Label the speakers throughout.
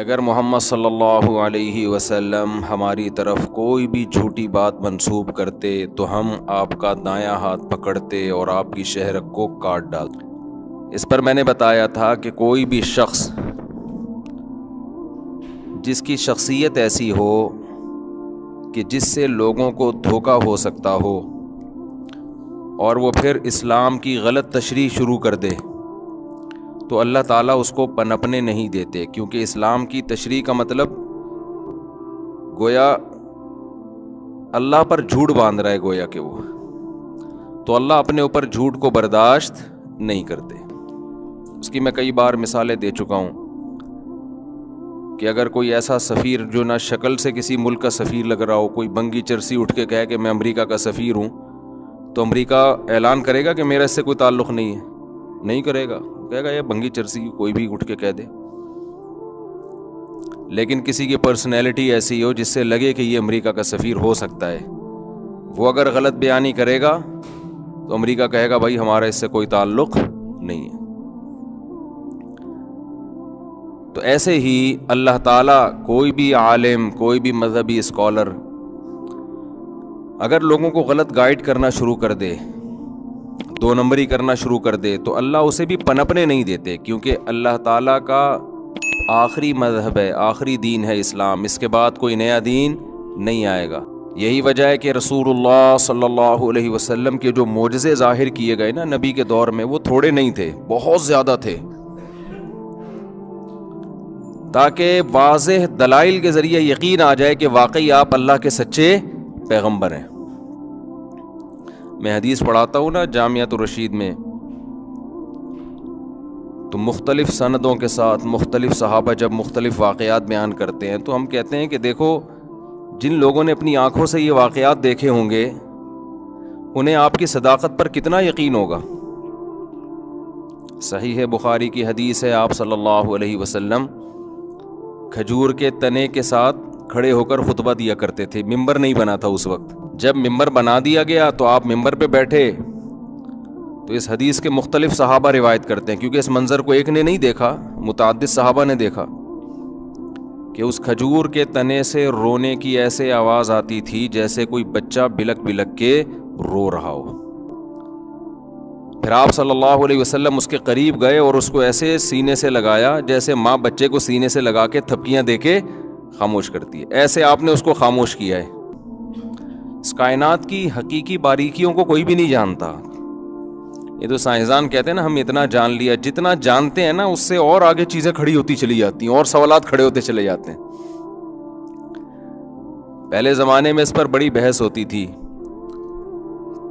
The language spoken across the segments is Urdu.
Speaker 1: اگر محمد صلی اللہ علیہ وسلم ہماری طرف کوئی بھی جھوٹی بات منسوب کرتے تو ہم آپ کا دایاں ہاتھ پکڑتے اور آپ کی شہرک کو کاٹ ڈالتے۔ اس پر میں نے بتایا تھا کہ کوئی بھی شخص جس کی شخصیت ایسی ہو کہ جس سے لوگوں کو دھوکہ ہو سکتا ہو اور وہ پھر اسلام کی غلط تشریح شروع کر دے تو اللہ تعالیٰ اس کو پنپنے نہیں دیتے، کیونکہ اسلام کی تشریح کا مطلب گویا اللہ پر جھوٹ باندھ رہا ہے، گویا کہ وہ تو اللہ اپنے اوپر جھوٹ کو برداشت نہیں کرتے۔ اس کی میں کئی بار مثالیں دے چکا ہوں کہ اگر کوئی ایسا سفیر جو نہ شکل سے کسی ملک کا سفیر لگ رہا ہو، کوئی بنگی چرسی اٹھ کے کہے کہ میں امریکہ کا سفیر ہوں، تو امریکہ اعلان کرے گا کہ میرا اس سے کوئی تعلق نہیں ہے؟ نہیں کرے گا، کہے گا یہ بنگی چرسی کوئی بھی اٹھ کے کہہ دے۔ لیکن کسی کی پرسنالٹی ایسی ہو جس سے لگے کہ یہ امریکہ کا سفیر ہو سکتا ہے، وہ اگر غلط بیانی کرے گا تو امریکہ کہے گا بھائی ہمارا اس سے کوئی تعلق نہیں ہے۔ تو ایسے ہی اللہ تعالیٰ کوئی بھی عالم، کوئی بھی مذہبی اسکالر اگر لوگوں کو غلط گائیڈ کرنا شروع کر دے، دو نمبری کرنا شروع کر دے، تو اللہ اسے بھی پنپنے نہیں دیتے، کیونکہ اللہ تعالیٰ کا آخری مذہب ہے، آخری دین ہے اسلام، اس کے بعد کوئی نیا دین نہیں آئے گا۔ یہی وجہ ہے کہ رسول اللہ صلی اللہ علیہ وسلم کے جو معجزے ظاہر کیے گئے نا نبی کے دور میں، وہ تھوڑے نہیں تھے، بہت زیادہ تھے، تاکہ واضح دلائل کے ذریعے یقین آ جائے کہ واقعی آپ اللہ کے سچے پیغمبر ہیں۔ میں حدیث پڑھاتا ہوں نا جامعۃ الرشید میں، تو مختلف سندوں کے ساتھ مختلف صحابہ جب مختلف واقعات بیان کرتے ہیں تو ہم کہتے ہیں کہ دیکھو جن لوگوں نے اپنی آنکھوں سے یہ واقعات دیکھے ہوں گے انہیں آپ کی صداقت پر کتنا یقین ہوگا۔ صحیح ہے، بخاری کی حدیث ہے، آپ صلی اللہ علیہ وسلم کھجور کے تنے کے ساتھ کھڑے ہو کر خطبہ دیا کرتے تھے، ممبر نہیں بنا تھا اس وقت۔ جب ممبر بنا دیا گیا تو آپ ممبر پہ بیٹھے، تو اس حدیث کے مختلف صحابہ روایت کرتے ہیں، کیونکہ اس منظر کو ایک نے نہیں دیکھا، متعدد صحابہ نے دیکھا کہ اس کھجور کے تنے سے رونے کی ایسے آواز آتی تھی جیسے کوئی بچہ بلک بلک کے رو رہا ہو۔ پھر آپ صلی اللہ علیہ وسلم اس کے قریب گئے اور اس کو ایسے سینے سے لگایا جیسے ماں بچے کو سینے سے لگا کے تھپکیاں دے کے خاموش کرتی ہے، ایسے آپ نے اس کو خاموش کیا ہے۔ اس کائنات کی حقیقی باریکیوں کو کوئی بھی نہیں جانتا۔ یہ تو سائنسدان کہتے ہیں نا ہم اتنا جان لیا، جتنا جانتے ہیں نا اس سے اور آگے چیزیں کھڑی ہوتی چلی جاتی ہیں اور سوالات کھڑے ہوتے چلے جاتے ہیں۔ پہلے زمانے میں اس پر بڑی بحث ہوتی تھی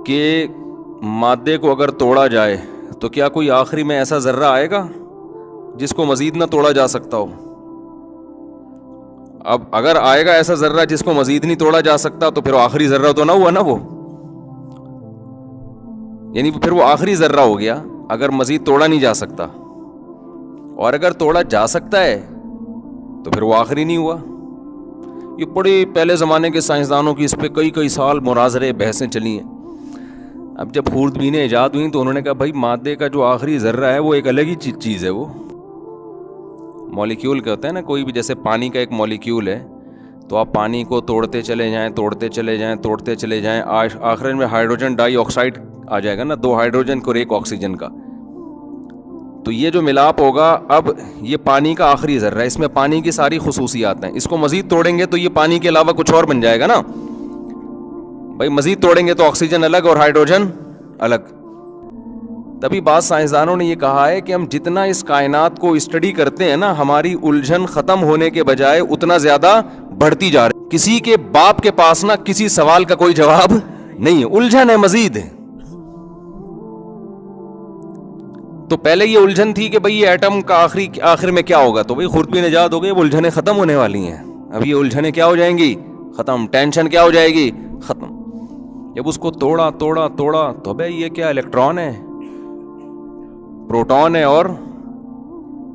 Speaker 1: کہ مادے کو اگر توڑا جائے تو کیا کوئی آخری میں ایسا ذرہ آئے گا جس کو مزید نہ توڑا جا سکتا ہو؟ اب اگر آئے گا ایسا ذرہ جس کو مزید نہیں توڑا جا سکتا تو پھر آخری ذرہ تو نہ ہوا نا، وہ یعنی پھر وہ آخری ذرہ ہو گیا اگر مزید توڑا نہیں جا سکتا، اور اگر توڑا جا سکتا ہے تو پھر وہ آخری نہیں ہوا۔ یہ بڑے پہلے زمانے کے سائنسدانوں کی اس پہ کئی سال مناظرے بحثیں چلی ہیں۔ اب جب خوردبینیں ایجاد ہوئیں تو انہوں نے کہا بھائی مادے کا جو آخری ذرہ ہے وہ ایک الگ ہی چیز ہے، وہ مولیکیول کہتے ہیں نا، کوئی بھی جیسے پانی کا ایک مولیکیول ہے تو آپ پانی کو توڑتے چلے جائیں توڑتے چلے جائیں، آخر میں ہائیڈروجن ڈائی آکسائڈ آ جائے گا نا، 2 ہائیڈروجن اور 1 آکسیجن کا، تو یہ جو ملاپ ہوگا اب یہ پانی کا آخری ذرہ ہے، اس میں پانی کی ساری خصوصیات ہیں، اس کو مزید توڑیں گے تو یہ پانی کے علاوہ کچھ اور بن جائے گا نا بھائی، مزید توڑیں گے تو آکسیجن الگ اور ہائیڈروجن الگ۔ تبھی بعض سائنسدانوں نے یہ کہا ہے کہ ہم جتنا اس کائنات کو اسٹڈی کرتے ہیں نا، ہماری الجھن ختم ہونے کے بجائے اتنا زیادہ بڑھتی جا رہی ہے۔ کسی کے باپ کے پاس نا کسی سوال کا کوئی جواب نہیں ہے، الجھن ہے مزید۔ تو پہلے یہ الجھن تھی کہ بھئی یہ ایٹم کا آخر میں کیا ہوگا، تو بھئی خوردبین ایجاد ہو گئی، وہ الجھنیں ختم ہونے والی ہیں، اب یہ الجھنیں کیا ہو جائیں گی؟ ختم۔ ٹینشن کیا ہو جائے گی؟ ختم۔ جب اس کو توڑا تو بھئی یہ کیا الیکٹران ہے، پروٹون ہے اور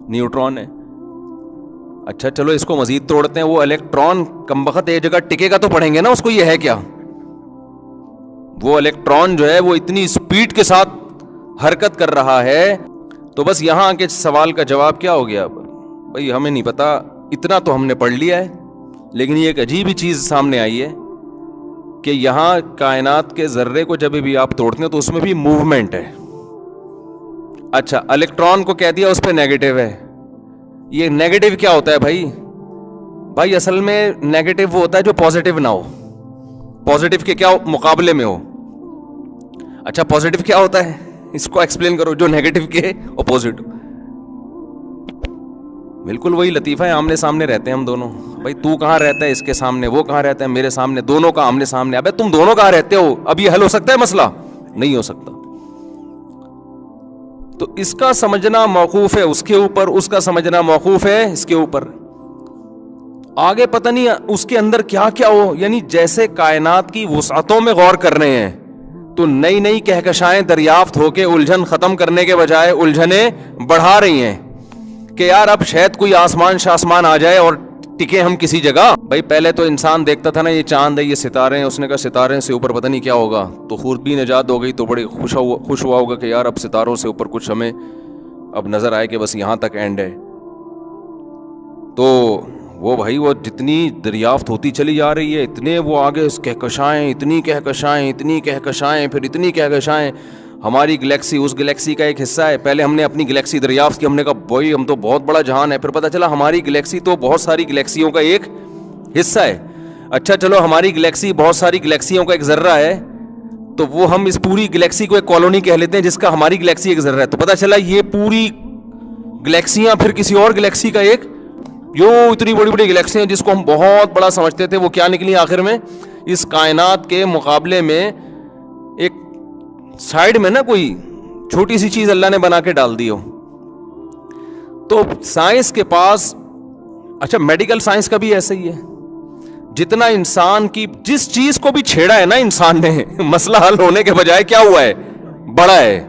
Speaker 1: نیوٹرون ہے، اچھا چلو اس کو مزید توڑتے ہیں، وہ الیکٹران کمبخت ایک جگہ ٹکے گا تو پڑھیں گے نا اس کو، یہ ہے کیا؟ وہ الیکٹران جو ہے وہ اتنی سپیڈ کے ساتھ حرکت کر رہا ہے، تو بس یہاں کے سوال کا جواب کیا ہو گیا؟ بھئی ہمیں نہیں پتا اتنا تو ہم نے پڑھ لیا ہے، لیکن یہ ایک عجیب ہی چیز سامنے آئی ہے کہ یہاں کائنات کے ذرے کو جب بھی آپ توڑتے ہیں تو اس میں بھی موومنٹ ہے. اچھا الیکٹران کو کہہ دیا اس پہ نیگیٹو ہے. یہ نیگیٹو کیا ہوتا ہے بھائی اصل میں نیگیٹو وہ ہوتا ہے جو پازیٹیو نہ ہو، پازیٹیو کے کیا مقابلے میں ہو. اچھا پازیٹیو کیا ہوتا ہے اس کو ایکسپلین کرو، جو نیگیٹو کے اپوزٹ. بالکل وہی لطیفہ ہے، آمنے سامنے رہتے ہیں ہم دونوں. بھائی تو کہاں رہتا ہے اس کے سامنے، وہ کہاں رہتا ہے میرے سامنے، دونوں کا آمنے سامنے. ابے تم دونوں کہاں رہتے ہو، اب یہ حل ہو سکتا ہے مسئلہ؟ نہیں ہو سکتا. تو اس کا سمجھنا موقوف ہے اس کے اوپر، اس کا سمجھنا موقوف ہے اس کے اوپر. آگے پتہ نہیں اس کے اندر کیا کیا ہو. یعنی جیسے کائنات کی وسعتوں میں غور کر رہے ہیں تو نئی نئی کہکشائیں دریافت ہو کے الجھن ختم کرنے کے بجائے الجھنیں بڑھا رہی ہیں کہ یار اب شاید کوئی آسمان شاسمان آ جائے اور ٹکے ہم کسی جگہ. بھائی پہلے تو انسان دیکھتا تھا نا یہ چاند ہے یہ ستارے ہیں، اس نے کہا ستارے سے اوپر پتہ نہیں کیا ہوگا، تو خود بھی نجات ہو گئی تو بڑے خوش ہوا ہوگا کہ یار اب ستاروں سے اوپر کچھ ہمیں اب نظر آئے کہ بس یہاں تک اینڈ ہے. تو وہ بھائی وہ جتنی دریافت ہوتی چلی جا رہی ہے اتنے وہ آگے کہکشائیں، اتنی کہکشائیں، اتنی کہکشائیں، پھر اتنی کہکشائیں. ہماری گلیکسی اس گلیکسی کا ایک حصہ ہے. پہلے ہم نے اپنی گلیکسی دریافت کی، ہم نے کہا بھائی ہم تو بہت بڑا جہان ہے. پھر پتہ چلا ہماری گلیکسی تو بہت ساری گلیکسیوں کا ایک حصہ ہے. اچھا چلو ہماری گلیکسی بہت ساری گلیکسیوں کا ایک ذرہ ہے، تو وہ ہم اس پوری گلیکسی کو ایک کالونی کہہ لیتے ہیں جس کا ہماری گلیکسی ایک ذرہ ہے. تو پتہ چلا یہ پوری گلیکسیاں پھر کسی اور گلیکسی کا ایک، جو اتنی بڑی بڑی گلیکسیاں جس کو ہم بہت بڑا سمجھتے تھے وہ کیا نکلی آخر میں؟ اس کائنات کے مقابلے میں ایک سائیڈ میں نا کوئی چھوٹی سی چیز اللہ نے بنا کے ڈال دی ہو. تو سائنس کے پاس، اچھا میڈیکل سائنس کا بھی ایسا ہی ہے، جتنا انسان کی جس چیز کو بھی چھیڑا ہے نا انسان نے مسئلہ حل ہونے کے بجائے کیا ہوا ہے؟ بڑا ہے.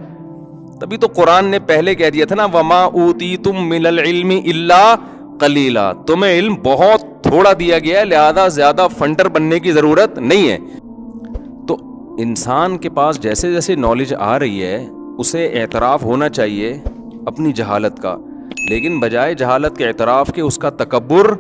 Speaker 1: تبھی تو قرآن نے پہلے کہہ دیا تھا نا وَمَا أُوتِيتُم مِّنَ الْعِلْمِ إِلَّا قَلِيلًا، تمہیں علم بہت تھوڑا دیا گیا ہے لہذا زیادہ فنڈر بننے کی ضرورت نہیں ہے. تو انسان کے پاس جیسے جیسے نالج آ رہی ہے اسے اعتراف ہونا چاہیے اپنی جہالت کا، لیکن بجائے جہالت کے اعتراف کے اس کا تکبر